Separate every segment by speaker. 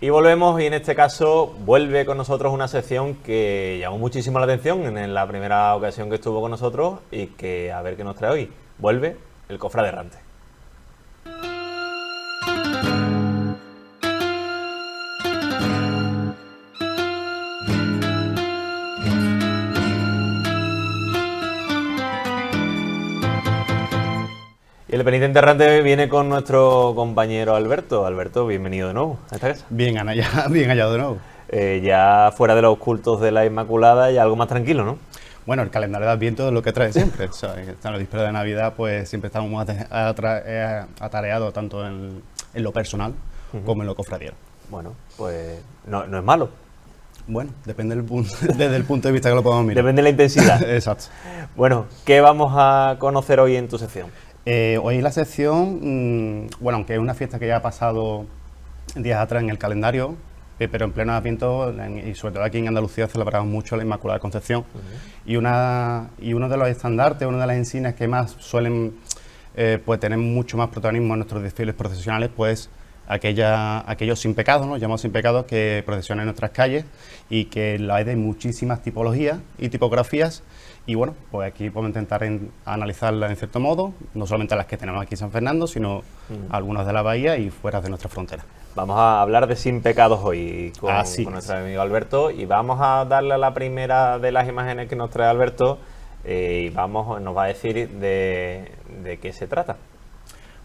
Speaker 1: Y volvemos, y en este caso vuelve con nosotros una sección que llamó muchísimo la atención en la primera ocasión que estuvo con nosotros y que a ver qué nos trae hoy. Vuelve el cofrade errante. Y el penitente errante viene con nuestro compañero Alberto. Alberto, bienvenido de nuevo a esta casa.
Speaker 2: Bien hallado de nuevo.
Speaker 1: Ya fuera de los cultos de la Inmaculada y algo más tranquilo, ¿no?
Speaker 2: Bueno, el calendario de Adviento es lo que trae siempre. O sea, en la víspera de Navidad, pues siempre estamos más atareados tanto en lo personal como en lo cofradiero.
Speaker 1: Bueno, pues no es malo.
Speaker 2: Bueno, depende desde el punto de vista que lo podamos mirar.
Speaker 1: Depende de la intensidad.
Speaker 2: Exacto.
Speaker 1: Bueno, ¿qué vamos a conocer hoy en tu sección?
Speaker 2: Hoy en la sección, bueno, aunque es una fiesta que ya ha pasado días atrás en el calendario, pero en pleno Adviento, y sobre todo aquí en Andalucía, celebramos mucho la Inmaculada Concepción. Y uno de los estandartes, una de las insignias que más suelen pues tener mucho más protagonismo en nuestros desfiles procesionales, pues aquellos sin pecados, ¿no? Llamados sin pecados, que procesionan en nuestras calles y que lo hay de muchísimas tipologías y tipografías. Y bueno, pues aquí podemos intentar analizarlas en cierto modo, no solamente las que tenemos aquí en San Fernando, sino algunas de la bahía y fuera de nuestra frontera. Vamos
Speaker 1: a hablar de sin pecados hoy con nuestro amigo Alberto, y vamos a darle a la primera de las imágenes que nos trae Alberto y nos va a decir de qué se trata.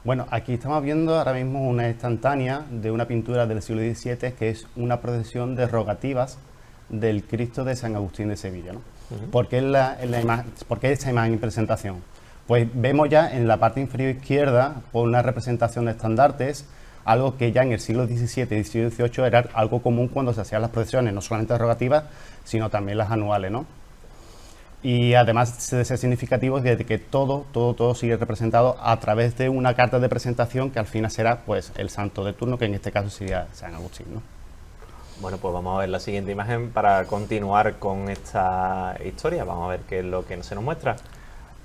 Speaker 2: Bueno, aquí estamos viendo ahora mismo una instantánea de una pintura del siglo XVII que es una procesión de rogativas del Cristo de San Agustín de Sevilla, ¿no? ¿Por qué esta imagen y presentación? Pues vemos ya en la parte inferior izquierda por una representación de estandartes, algo que ya en el siglo XVII y siglo XVIII era algo común cuando se hacían las procesiones, no solamente rogativas, sino también las anuales, ¿no? Y además de ser significativo de que todo sigue representado a través de una carta de presentación que al final será pues el santo de turno, que en este caso sería San Agustín, ¿no?
Speaker 1: Bueno, pues vamos a ver la siguiente imagen para continuar con esta historia. Vamos a ver qué es lo que se nos muestra.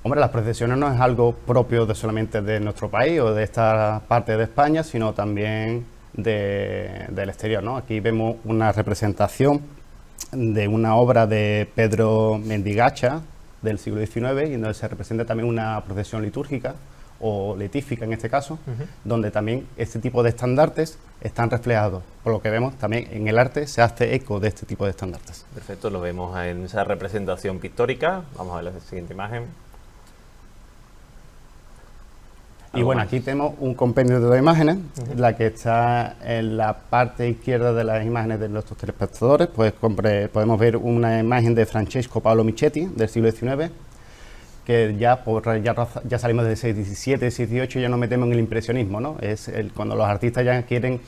Speaker 2: Hombre, las procesiones no es algo propio solamente de nuestro país o de esta parte de España, sino también del exterior, ¿no? Aquí vemos una representación de una obra de Pedro Mendigacha del siglo XIX, y donde se representa también una procesión litúrgica o letífica en este caso, donde también este tipo de estandartes están reflejados. Por lo que vemos también en el arte se hace eco de este tipo de estandartes.
Speaker 1: Perfecto, lo vemos en esa representación pictórica. Vamos a ver la siguiente imagen.
Speaker 2: Y bueno, aquí tenemos un compendio de dos imágenes, la que está en la parte izquierda de las imágenes de nuestros telespectadores, pues podemos ver una imagen de Francesco Paolo Michetti del siglo XIX, que ya salimos del siglo XVII, XVIII, ya nos metemos en el impresionismo, ¿no? Es cuando los artistas ya quieren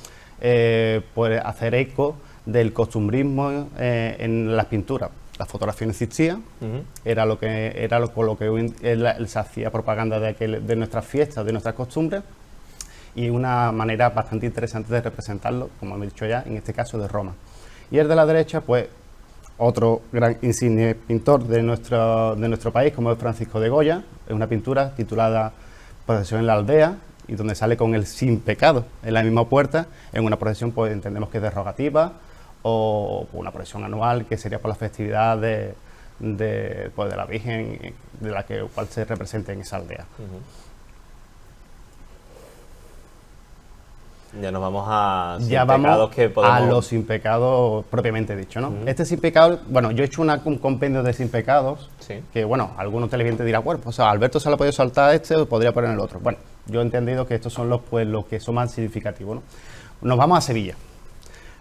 Speaker 2: pues hacer eco del costumbrismo en las pinturas. La fotografía no existía, era con lo que se hacía propaganda de nuestras fiestas, de nuestras costumbres, y una manera bastante interesante de representarlo, como hemos dicho ya, en este caso de Roma. Y el de la derecha, pues otro gran insigne pintor de nuestro país, como es Francisco de Goya. Es una pintura titulada Procesión en la aldea, y donde sale con el sin pecado en la misma puerta, en una procesión pues entendemos que es derogativa, o una procesión anual que sería por la festividad de la Virgen, de la cual se representa en esa aldea.
Speaker 1: Ya nos vamos a pecados que podemos...
Speaker 2: a los sin pecados propiamente dicho, ¿no? Este sin pecado, bueno, yo he hecho un compendio de sin pecados, que bueno, algunos televidentes dirán, bueno, pues Alberto se lo ha podido saltar o podría poner el otro. Bueno, yo he entendido que estos son los que son más significativos, ¿no? Nos vamos a Sevilla.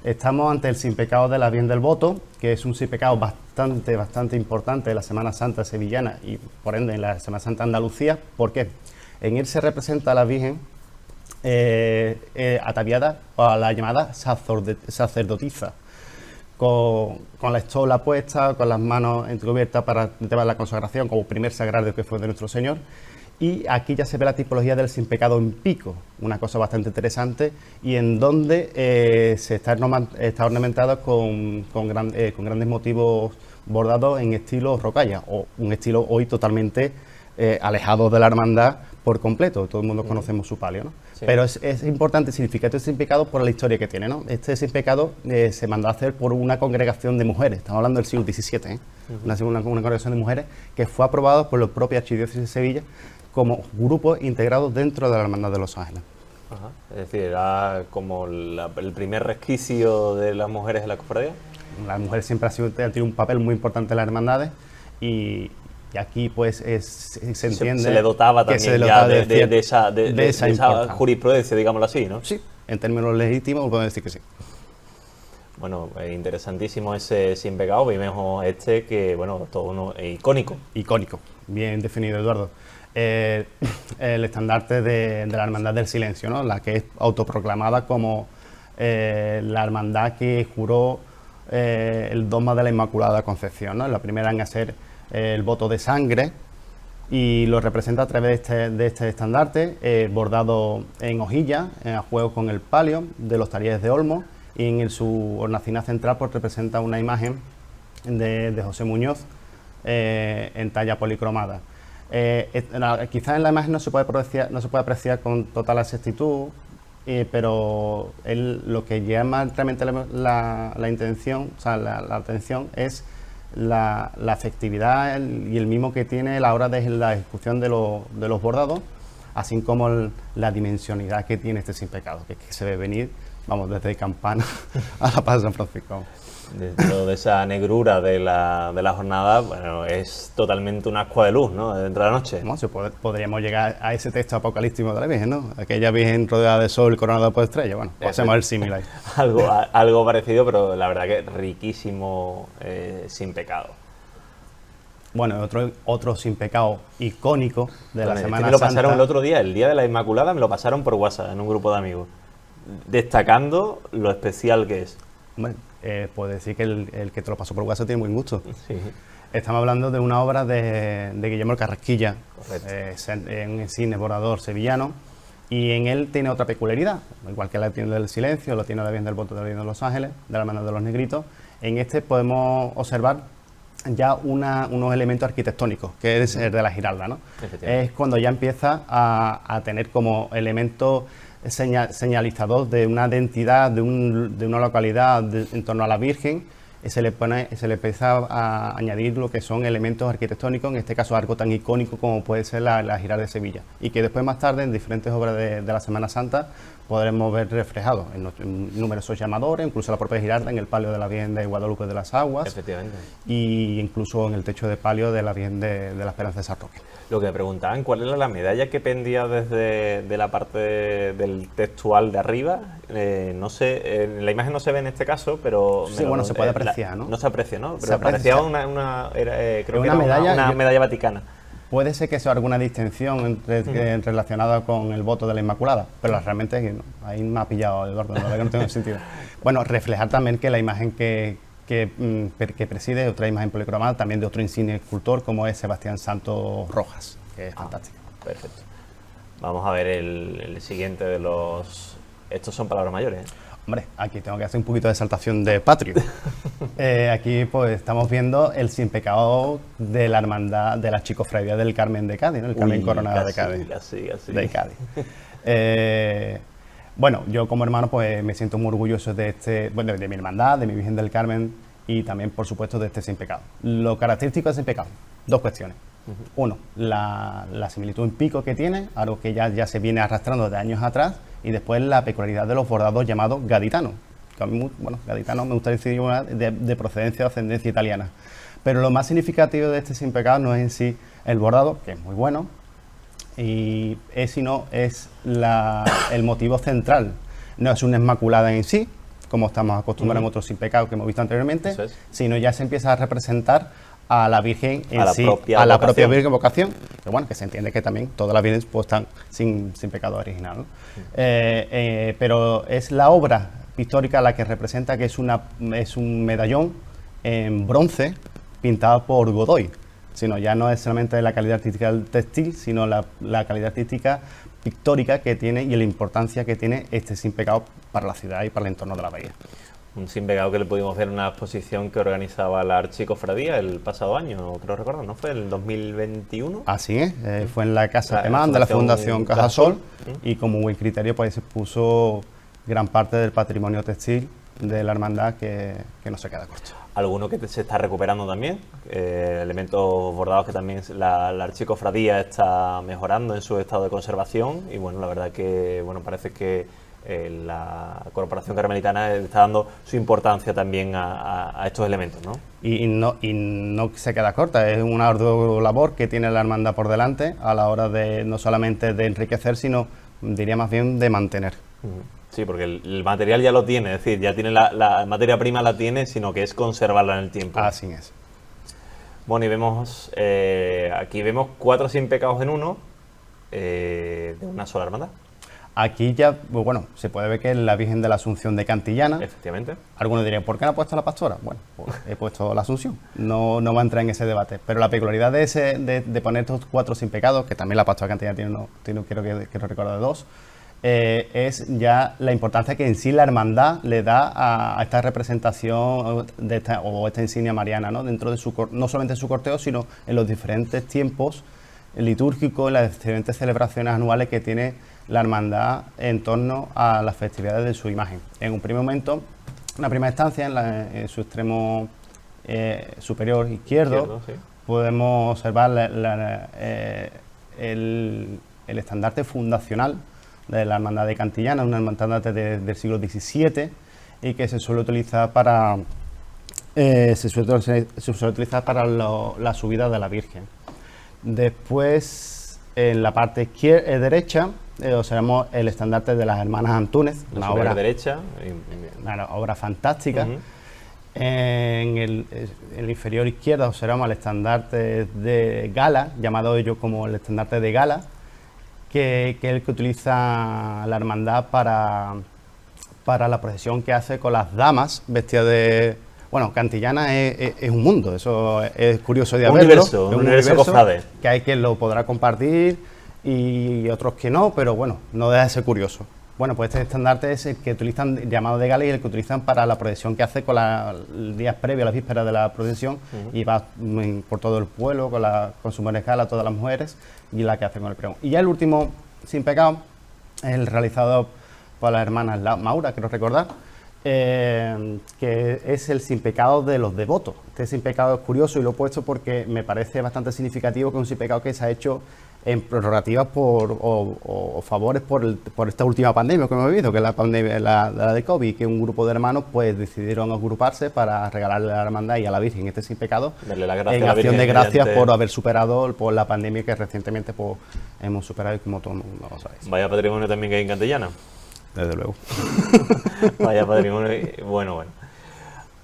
Speaker 2: Estamos ante el sin pecado de la Virgen del Voto, que es un sin pecado bastante importante de la Semana Santa sevillana y por ende en la Semana Santa Andalucía. ¿Por qué? En él se representa a la Virgen ataviada a la llamada sacerdotisa, con la estola puesta, con las manos entrecubiertas para llevar la consagración como primer sagrario que fue de nuestro Señor. Y aquí ya se ve la tipología del sin pecado en pico, una cosa bastante interesante, y en donde se está ornamentado con grandes motivos bordados en estilo rocalla, o un estilo hoy totalmente alejado de la hermandad por completo. Todo el mundo conocemos su palio, ¿no? Sí. Pero es importante significar este sin pecado por la historia que tiene, ¿no? Este sin pecado se mandó a hacer por una congregación de mujeres, estamos hablando del siglo XVII, una congregación de mujeres que fue aprobado por la propia Archidiócesis de Sevilla como grupos integrados dentro de la Hermandad de los Ángeles.
Speaker 1: Ajá. Es decir, era como el primer resquicio de las mujeres en la cofradía.
Speaker 2: Las mujeres siempre han tenido un papel muy importante en las hermandades y aquí pues se entiende
Speaker 1: se le dotaba también ya de esa jurisprudencia, digámoslo así, ¿no?
Speaker 2: Sí, en términos legítimos podemos decir que sí.
Speaker 1: Bueno, interesantísimo ese sin pecado. Vimos este que, bueno, todo uno icónico.
Speaker 2: Icónico, bien definido, Eduardo. El estandarte de la Hermandad del Silencio, ¿no? La que es autoproclamada como la hermandad que juró el dogma de la Inmaculada Concepción, ¿no? La primera en hacer el voto de sangre y lo representa a través de este estandarte bordado en hojilla, a juego con el palio de los Talleres de Olmos, y en su hornacina central pues representa una imagen de José Muñoz en talla policromada. Quizás en la imagen no se puede apreciar con total exactitud, pero lo que llama realmente la intención, o sea, la atención es la efectividad y el mimo que tiene a la hora de la ejecución de los bordados, así como la dimensionalidad que tiene este sin pecado, que se ve venir, vamos, desde Campana a la Plaza de San Francisco.
Speaker 1: Dentro de esa negrura de la jornada, bueno, es totalmente un ascua de luz, ¿no? Dentro de la noche.
Speaker 2: No, podríamos llegar a ese texto apocalíptico de la Virgen, ¿no? Aquella Virgen rodeada de sol, coronada por estrella. Bueno, pues hacemos el símil ahí.
Speaker 1: algo parecido, pero la verdad que riquísimo sin pecado.
Speaker 2: Bueno, otro sin pecado icónico de la Semana Santa.
Speaker 1: Me lo pasaron el otro día, el día de la Inmaculada, me lo pasaron por WhatsApp en un grupo de amigos, destacando lo especial que es.
Speaker 2: Bueno, puedo decir que el que te lo pasó por WhatsApp tiene buen gusto.
Speaker 1: Sí.
Speaker 2: Estamos hablando de una obra de Guillermo Carrasquilla, un cine borrador sevillano, y en él tiene otra peculiaridad, igual que la tiene del Silencio, lo tiene la Virgen del Voto de la Virgen de los Ángeles, de la Hermandad de los Negritos. En este podemos observar ya unos elementos arquitectónicos, que es el de la Giralda, ¿no? Es cuando ya empieza a tener como elemento señalizador de una identidad, de una localidad en torno a la Virgen, se le empieza a añadir lo que son elementos arquitectónicos, en este caso algo tan icónico como puede ser la Giralda de Sevilla, y que después más tarde en diferentes obras de la Semana Santa podremos ver reflejados en numerosos llamadores, incluso la propia Giralda en el palio de la Virgen de Guadalupe de las Aguas,
Speaker 1: efectivamente,
Speaker 2: y incluso en el techo de palio de la Virgen de la Esperanza de San Roque.
Speaker 1: Lo que me preguntaban, ¿cuál era la medalla que pendía de la parte del textual de arriba? No sé, en la imagen no se ve en este caso, pero...
Speaker 2: Sí, bueno, se puede apreciar, ¿no?
Speaker 1: No se aprecia, ¿no? Pero parecía una medalla vaticana.
Speaker 2: Puede ser que sea alguna distinción relacionada con el voto de la Inmaculada, pero realmente ahí me ha pillado, Eduardo, la verdad que no tiene sentido. Bueno, reflejar también que la imagen que preside otra imagen policromada, también de otro insigne escultor como es Sebastián Santos Rojas, que es fantástico.
Speaker 1: Perfecto. Vamos a ver el siguiente de los... Estos son palabras mayores, ¿eh?
Speaker 2: Hombre, aquí tengo que hacer un poquito de exaltación de patrio. Aquí pues estamos viendo el sin pecado de la hermandad de las chicofradías del Carmen de Cádiz, ¿no? El Carmen Coronada de Cádiz. De Cádiz. Bueno, yo como hermano pues me siento muy orgulloso de mi hermandad, de mi Virgen del Carmen y también por supuesto de este sin pecado. Lo característico del sin pecado, dos cuestiones. Uno, la similitud en pico que tiene, algo que ya se viene arrastrando de años atrás, y después la peculiaridad de los bordados llamados gaditanos. Que a mí, bueno, gaditanos me gusta decir de procedencia o ascendencia italiana. Pero lo más significativo de este sin pecado no es en sí el bordado, que es muy bueno, sino es el motivo central. No es una inmaculada en sí, como estamos acostumbrados en otros sin pecados que hemos visto anteriormente, sino ya se empieza a representar a la Virgen en sí, a la propia Virgen vocación, que bueno, que se entiende que también todas las Virgenes pues, están sin pecado original, ¿no? Pero es la obra pictórica la que representa que es un medallón en bronce pintado por Godoy, sino ya no es solamente la calidad artística del textil, sino la calidad artística pictórica que tiene y la importancia que tiene este sin pecado para la ciudad y para el entorno de la bahía.
Speaker 1: Un sin pecado que le pudimos ver en una exposición que organizaba la Archicofradía el pasado año, creo recordar, ¿no? ¿Fue el 2021?
Speaker 2: Así es, fue en la Casa Temán de la Fundación Cajasol y como buen criterio pues se puso gran parte del patrimonio textil de la hermandad que no se queda corto.
Speaker 1: Alguno que se está recuperando también, elementos bordados que también la Archicofradía está mejorando en su estado de conservación y bueno, la verdad que bueno parece que la Corporación Carmelitana está dando su importancia también a estos elementos, ¿no?
Speaker 2: Y no se queda corta, es una ardua labor que tiene la hermandad por delante a la hora de no solamente de enriquecer, sino diría más bien de mantener.
Speaker 1: Sí, porque el material ya lo tiene, es decir, ya tiene la materia prima la tiene, sino que es conservarla en el tiempo.
Speaker 2: Así es.
Speaker 1: Bueno, y vemos, aquí vemos 4 sin pecados en uno de una sola hermandad.
Speaker 2: Aquí ya, bueno, se puede ver que es la Virgen de la Asunción de Cantillana.
Speaker 1: Efectivamente.
Speaker 2: Algunos dirían, ¿por qué no ha puesto la pastora? Bueno, pues he puesto la Asunción. No va a entrar en ese debate. Pero la peculiaridad de poner estos 4 sin pecados, que también la pastora Cantillana tiene quiero recordar 2, es ya la importancia que en sí la hermandad le da a esta representación de esta insignia mariana, ¿no? Dentro de no solamente en su corteo, sino en los diferentes tiempos litúrgicos, en las diferentes celebraciones anuales que tiene la hermandad en torno a las festividades de su imagen. En un primer momento, una primera instancia, en su extremo superior izquierdo, sí, podemos observar el estandarte fundacional de la hermandad de Cantillana, una estandarte del siglo XVII y que se suele utilizar para la subida de la Virgen. Después, en la parte derecha, observamos el estandarte de las hermanas Antúnez,
Speaker 1: una obra derecha,
Speaker 2: una obra fantástica. En el inferior izquierdo observamos el estandarte de Gala, llamado ellos como el estandarte de Gala, que es el que utiliza la hermandad para la procesión que hace con las damas vestidas de... Bueno, Cantillana es un mundo, eso es curioso de verlo.
Speaker 1: Un universo cofrade.
Speaker 2: Que hay quien lo podrá compartir y otros que no, pero bueno, no deja de ser curioso. Bueno, pues este estandarte es el que utilizan, llamado de Gala, y el que utilizan para la procesión que hace con los días previos a las vísperas de la procesión, y va por todo el pueblo con su escala, todas las mujeres, y la que hace con el pregón. Y ya el último sin pecado es el realizado por las hermanas Maura, quiero recordar, que es el sin pecado de los devotos. Este sin pecado es curioso y lo he puesto porque me parece bastante significativo que es un sin pecado que se ha hecho en prorrogativas o favores por esta última pandemia que hemos vivido, que es la pandemia la de COVID, que un grupo de hermanos pues decidieron agruparse para regalarle a la hermandad y a la Virgen este sin pecado en acción de gracias por haber superado por la pandemia que recientemente pues, hemos superado, y como todo el mundo lo sabe.
Speaker 1: Vaya patrimonio también que hay en Cantillana.
Speaker 2: Desde luego.
Speaker 1: Vaya patrimonio. Bueno.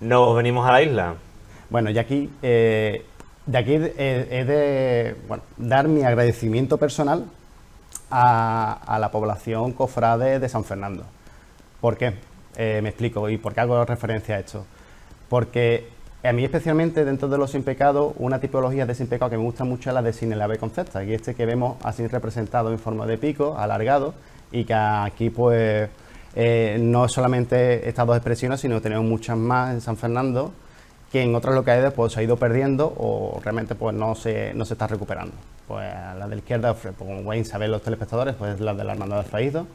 Speaker 1: Nos venimos a la isla.
Speaker 2: Bueno, y aquí... De aquí he de dar mi agradecimiento personal a la población cofrade de San Fernando. ¿Por qué? Me explico. ¿Y por qué hago referencia a esto? Porque a mí especialmente dentro de los sin pecado, una tipología de sin pecado que me gusta mucho es la de Sinelave Concepta, y este que vemos así representado en forma de pico, alargado, y que aquí pues no solamente estas 2 expresiones, sino tenemos muchas más en San Fernando, que en otras localidades pues se ha ido perdiendo o realmente pues no se está recuperando. Pues la de la izquierda, como pueden saber los telespectadores, pues la de la Hermandad del Fraído,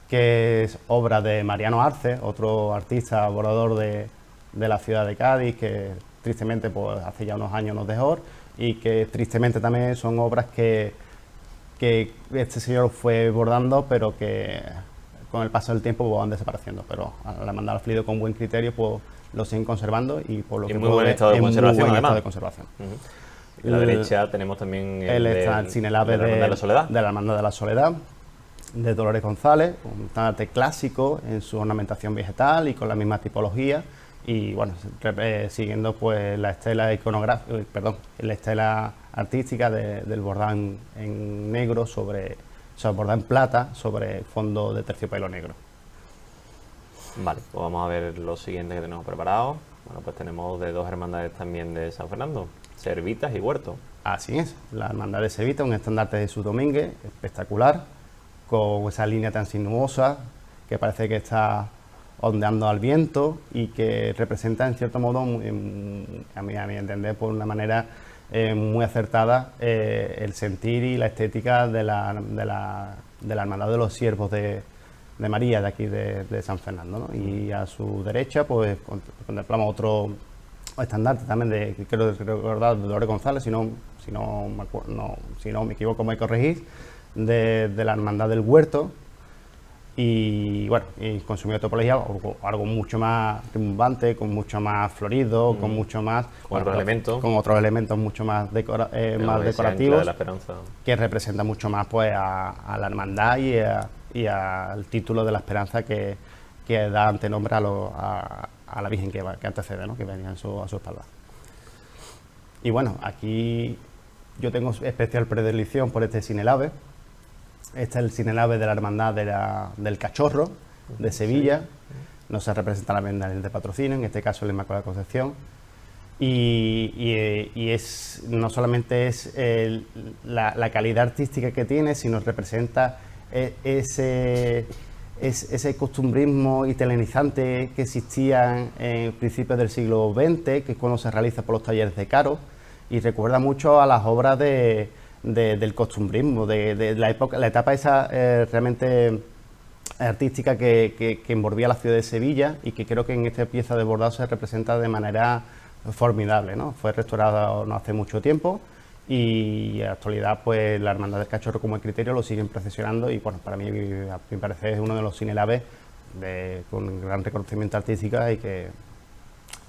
Speaker 2: que es obra de Mariano Arce, otro artista bordador de la ciudad de Cádiz, que tristemente pues hace ya unos años nos dejó, y que tristemente también son obras que este señor fue bordando, pero que con el paso del tiempo pues, van desapareciendo. Pero a la Hermandad del Fraído, con buen criterio, pues lo siguen conservando y por lo que
Speaker 1: muy buen estado de conservación, además.
Speaker 2: Y
Speaker 1: a la derecha tenemos también
Speaker 2: el Sinelave de la Hermandad de la Soledad, de Dolores González, un estandarte clásico en su ornamentación vegetal y con la misma tipología, y bueno, siguiendo pues la estela la estela artística del bordado en negro bordado en plata sobre fondo de terciopelo negro.
Speaker 1: Vale, pues vamos a ver lo siguiente que tenemos preparado. Bueno, pues tenemos de 2 hermandades también de San Fernando, Servitas y Huerto.
Speaker 2: Así es, la hermandad de Servitas, un estandarte de Jesús Domínguez, espectacular, con esa línea tan sinuosa que parece que está ondeando al viento y que representa en cierto modo, a mi entender, por una manera muy acertada, el sentir y la estética de la Hermandad de los Siervos de María, de aquí de San Fernando, ¿no? Y a su derecha pues contemplamos otro estandarte también que quiero recordar, de Dolores González, si no me equivoco me corregís, de la Hermandad del Huerto. Y bueno, y con su metodología algo mucho más rimbombante, con mucho más florido, con mucho más...
Speaker 1: Con
Speaker 2: otros elementos mucho más, más decorativos,
Speaker 1: de la Esperanza,
Speaker 2: que representa mucho más pues a la hermandad y al título de la Esperanza que da antenombre a la Virgen que antecede, ¿no? Que venía a su espalda. Y bueno, aquí yo tengo especial predilección por este Sinelave. Este es el Sinelave de la Hermandad del Cachorro de Sevilla. No se representa la Virgen de Patrocinio, en este caso la Inmaculada Concepción. Y no solamente es la calidad artística que tiene, sino representa ese costumbrismo italianizante que existía en principios del siglo XX, que es cuando se realiza por los talleres de Caro, y recuerda mucho a las obras del costumbrismo, de la etapa esa realmente artística que envolvía la ciudad de Sevilla, y que creo que en esta pieza de bordado se representa de manera formidable, ¿no? Fue restaurada no hace mucho tiempo y en la actualidad pues la Hermandad del Cachorro como criterio lo siguen procesionando, y bueno, para mí, a mi parecer, es uno de los Sinelaves con gran reconocimiento artístico y que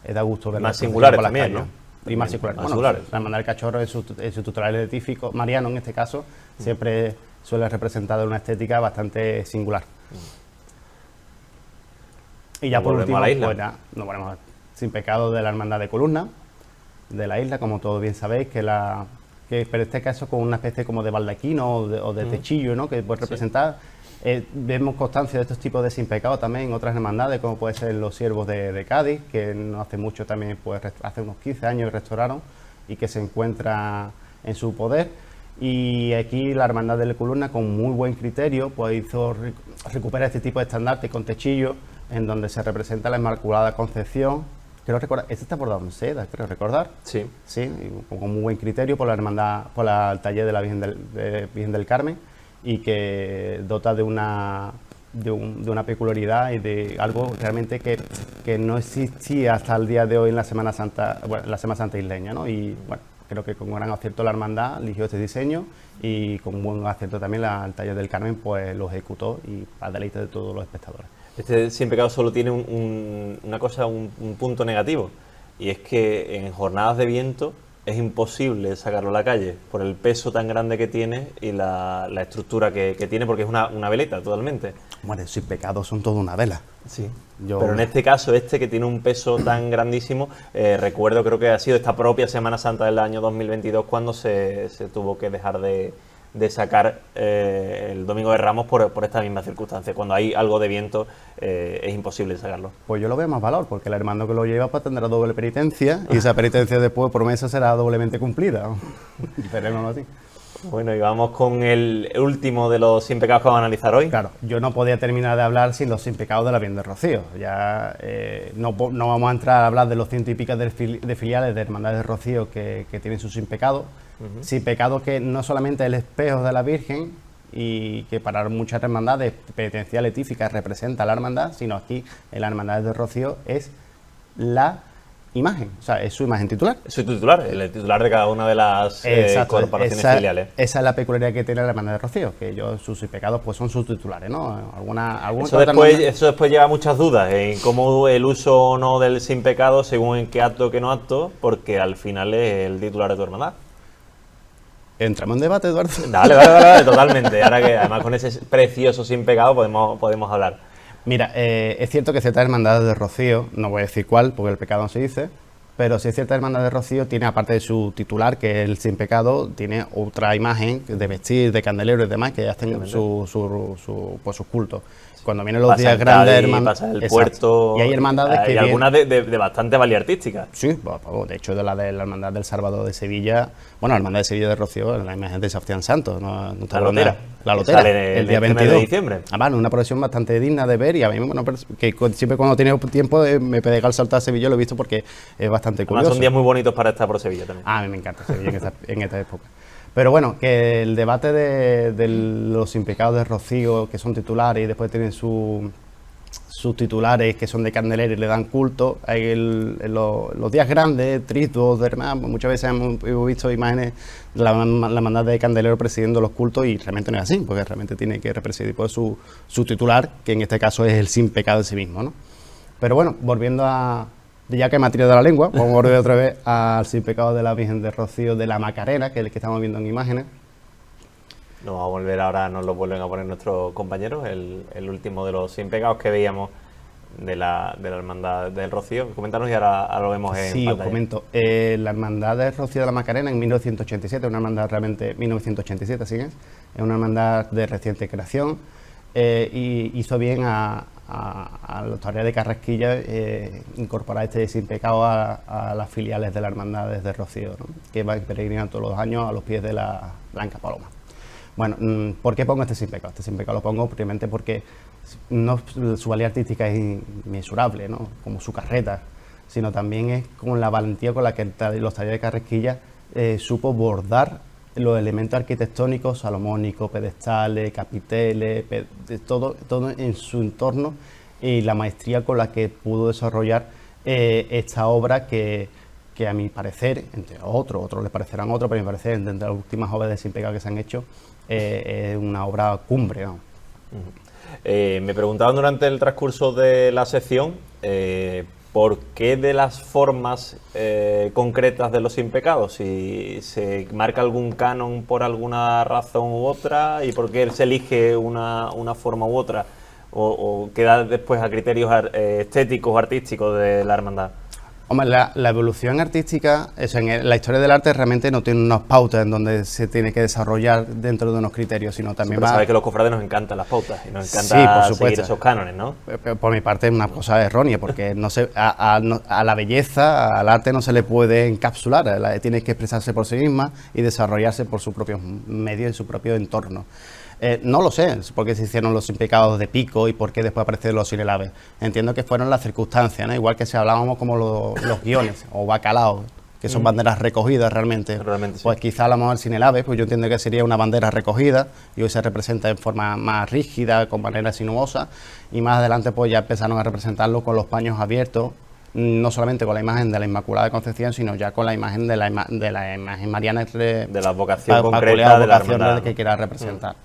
Speaker 2: da gusto ver
Speaker 1: más singulares también, ¿no?
Speaker 2: Y más singulares. Bueno, la Hermandad del Cachorro es su titular edificio mariano, en este caso, siempre suele representar una estética bastante singular. Y ya por último, pues ya nos ponemos Sin Pecado de la Hermandad de Columna de la isla, como todos bien sabéis, pero en este caso con una especie como de baldaquino o de techillo, ¿no? Que puede representar. Vemos constancia de estos tipos de Sin Pecado también en otras hermandades, como puede ser los Siervos de Cádiz, que no hace mucho también, pues hace unos 15 años restauraron y que se encuentra en su poder. Y aquí la Hermandad de la Columna, con muy buen criterio, pues recupera este tipo de estandarte con techillo, en donde se representa la Inmaculada Concepción. Creo recordar, este está bordado en seda, creo recordar.
Speaker 1: Sí.
Speaker 2: Sí, y con muy buen criterio por la hermandad, por el taller de la Virgen del Carmen, y que dota de una peculiaridad y de algo realmente que no existía hasta el día de hoy en la Semana Santa, bueno, la Semana Santa isleña, ¿no? Y bueno, creo que con gran acierto la hermandad eligió este diseño, y con buen acierto también el taller del Carmen pues lo ejecutó, y a deleite de todos los espectadores.
Speaker 1: Este Sin Pecado solo tiene un punto negativo, y es que en jornadas de viento es imposible sacarlo a la calle por el peso tan grande que tiene y la estructura que tiene, porque es una veleta totalmente.
Speaker 2: Bueno, Sin Pecado son toda una vela.
Speaker 1: Sí, pero en este caso, que tiene un peso tan grandísimo, recuerdo, creo que ha sido esta propia Semana Santa del año 2022 cuando se tuvo que dejar de sacar el Domingo de Ramos por esta misma circunstancia. Cuando hay algo de viento es imposible sacarlo.
Speaker 2: Pues yo lo veo más valor, porque el hermano que lo lleva pues tendrá doble penitencia, y esa penitencia después por mesa será doblemente cumplida. Esperémoslo así.
Speaker 1: Bueno, y vamos con el último de los Sin Pecados que vamos a analizar hoy.
Speaker 2: Claro, yo no podía terminar de hablar sin los Sin Pecados de la Virgen del Rocío. Ya no vamos a entrar a hablar de los ciento y pico de filiales de Hermandades de Rocío que tienen sus Sin Pecados. Sin Pecado que no solamente es el espejo de la Virgen, y que para muchas hermandades penitenciales típicas representa a la hermandad, sino aquí en las Hermandades de Rocío es la imagen, o sea, es su imagen titular.
Speaker 1: Es su titular, el titular de cada una de las corporaciones filiales.
Speaker 2: Esa es la peculiaridad que tiene la Hermandad de Rocío, que ellos, sus pecados, pues son sus titulares, ¿no?
Speaker 1: Eso después lleva muchas dudas en cómo el uso o no del Sin Pecado, según en qué acto o qué no acto, porque al final es el titular de tu hermandad.
Speaker 2: ¿Entramos en debate, Eduardo?
Speaker 1: Dale, totalmente. Ahora que además con ese precioso Sin Pecado podemos hablar.
Speaker 2: Mira, es cierto que ciertas hermandades de Rocío, no voy a decir cuál, porque el pecado no se dice, pero sí ciertas hermandades de Rocío tiene, aparte de su titular, que es el Sin Pecado, tiene otra imagen de vestir, de candelero y demás, que ya hacen sus cultos. cuando vienen los
Speaker 1: Pasa
Speaker 2: días
Speaker 1: en
Speaker 2: grandes,
Speaker 1: Cádiz, pasa el
Speaker 2: exacto.
Speaker 1: puerto.
Speaker 2: Y hay hermandades que
Speaker 1: y algunas de bastante valía artística.
Speaker 2: Sí, de hecho, de la hermandad del Salvador de Sevilla, bueno, la hermandad de Sevilla de Rocío, la imagen de Sebastián Santos, no
Speaker 1: La Lotera.
Speaker 2: La Lotera,
Speaker 1: Sale
Speaker 2: el día
Speaker 1: el 1
Speaker 2: 22
Speaker 1: de diciembre.
Speaker 2: Además, una procesión bastante digna de ver y a mí, bueno, siempre cuando he tenido tiempo me pega el salto a Sevilla, lo he visto porque es bastante
Speaker 1: Además,
Speaker 2: curioso.
Speaker 1: son días muy bonitos para estar por Sevilla también.
Speaker 2: A mí me encanta Sevilla en esta época. Pero bueno, que el debate de los impecados de Rocío, que son titulares y después tienen sus titulares que son de candelero y le dan culto, hay los días grandes, tristos, demás, muchas veces hemos visto imágenes de la hermandad de candelero presidiendo los cultos y realmente no es así, porque realmente tiene que presidir por su titular, que en este caso es el sin pecado en sí mismo, ¿no? Pero bueno, volviendo a... Ya que me ha tirado de la lengua, vamos a volver otra vez al sin pecado de la Virgen de Rocío de la Macarena, que es el que estamos viendo en imágenes.
Speaker 1: Nos va a volver ahora, nos lo vuelven a poner nuestros compañeros, el último de los sin pecados que veíamos de la hermandad del Rocío. Coméntanos y ahora lo vemos en
Speaker 2: Sí,
Speaker 1: pantalla.
Speaker 2: os comento. La hermandad del Rocío de la Macarena en 1987, una hermandad realmente 1987, así es una hermandad de reciente creación y hizo bien a la tarea de Carrasquilla incorporar este sin pecado a las filiales de las hermandades de Rocío, ¿no? Que va peregrinando todos los años a los pies de la Blanca Paloma. Bueno, ¿por qué pongo este sin pecado? Este sin pecado lo pongo primeramente porque su valía artística es inmensurable, ¿no? Como su carreta, sino también es con la valentía con la que los talleres de Carrasquilla supo bordar los elementos arquitectónicos, salomónicos, pedestales, capiteles, todo en su entorno y la maestría con la que pudo desarrollar esta obra que a mi parecer, entre otros les parecerán otros, pero a mi parecer, entre las últimas obras de sin pecado que se han hecho, es una obra cumbre, ¿no?
Speaker 1: Me preguntaban durante el transcurso de la sección por qué de las formas concretas de los sin pecados, si se marca algún canon por alguna razón u otra y por qué se elige una forma u otra o queda después a criterios estéticos o artísticos de la hermandad.
Speaker 2: Hombre, la evolución artística, en la historia del arte realmente no tiene unas pautas en donde se tiene que desarrollar dentro de unos criterios, sino también
Speaker 1: va... Sabes que los cofrades nos encantan las pautas y nos encanta
Speaker 2: sí, por supuesto.
Speaker 1: Seguir esos cánones, ¿no?
Speaker 2: Por mi parte es una cosa errónea, porque no se, a la belleza, al arte no se le puede encapsular, tiene que expresarse por sí misma y desarrollarse por sus propios medios y su propio entorno. No lo sé, por qué se hicieron los sin pecados de Pico y por qué después aparecieron los sinelabes. Entiendo que fueron las circunstancias, ¿no? Igual que si hablábamos como los guiones o bacalaos, que son banderas recogidas realmente. Pues quizá a lo mejor el sinelave, pues yo entiendo que sería una bandera recogida y hoy se representa en forma más rígida, con manera sinuosa, y más adelante pues ya empezaron a representarlo con los paños abiertos, no solamente con la imagen de la Inmaculada Concepción, sino ya con la imagen de la imagen mariana
Speaker 1: de la vocación concreta de la hermandad
Speaker 2: que quiera representar.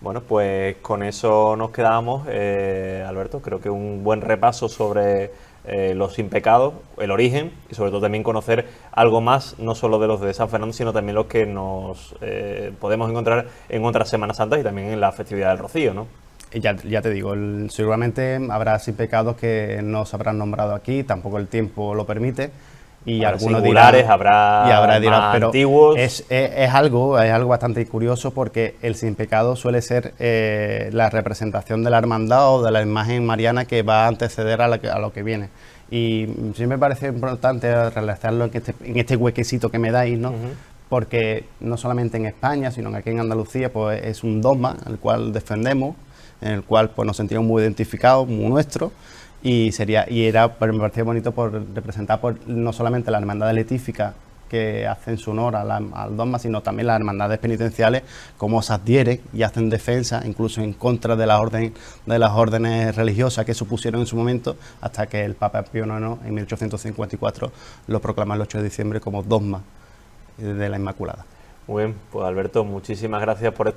Speaker 1: Bueno, pues con eso nos quedamos, Alberto. Creo que un buen repaso sobre los sin pecados, el origen y sobre todo también conocer algo más, no solo de los de San Fernando, sino también los que nos podemos encontrar en otras Semanas Santas y también en la festividad del Rocío, ¿no?
Speaker 2: Ya te digo, seguramente habrá sin pecados que no se habrán nombrado aquí, tampoco el tiempo lo permite. Y
Speaker 1: habrá
Speaker 2: algunos
Speaker 1: singulares,
Speaker 2: dirán,
Speaker 1: habrá
Speaker 2: pero
Speaker 1: antiguos.
Speaker 2: Es algo bastante curioso porque el sin pecado suele ser la representación de la hermandad o de la imagen mariana que va a anteceder a lo que viene. Y sí me parece importante realizarlo en este huequecito que me dais, ¿no? Porque no solamente en España, sino aquí en Andalucía, pues es un dogma el cual defendemos, en el cual pues nos sentimos muy identificados, muy nuestro. Pero me parecía bonito por representar no solamente la hermandad letífica que hacen su honor al dogma, sino también las hermandades penitenciales, cómo se adhieren y hacen defensa, incluso en contra de las órdenes religiosas que supusieron en su momento, hasta que el Papa Pío IX en 1854 lo proclama el 8 de diciembre como dogma de la Inmaculada.
Speaker 1: Muy bien, pues Alberto, muchísimas gracias por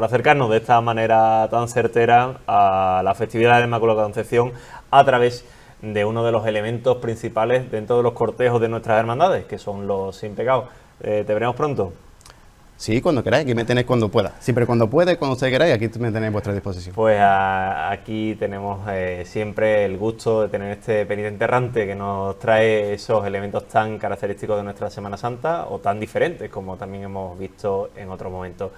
Speaker 1: acercarnos de esta manera tan certera a la festividad de la Inmaculada Concepción a través de uno de los elementos principales dentro de los cortejos de nuestras hermandades, que son los sin pecados. ¿Te veremos pronto? Sí, cuando queráis, aquí me tenéis cuando pueda. Siempre cuando pueda y cuando ustedes queráis, aquí me tenéis a vuestra disposición. Pues aquí tenemos siempre el gusto de tener este penitente errante que nos trae esos elementos tan característicos de nuestra Semana Santa o tan diferentes como también hemos visto en otros momentos.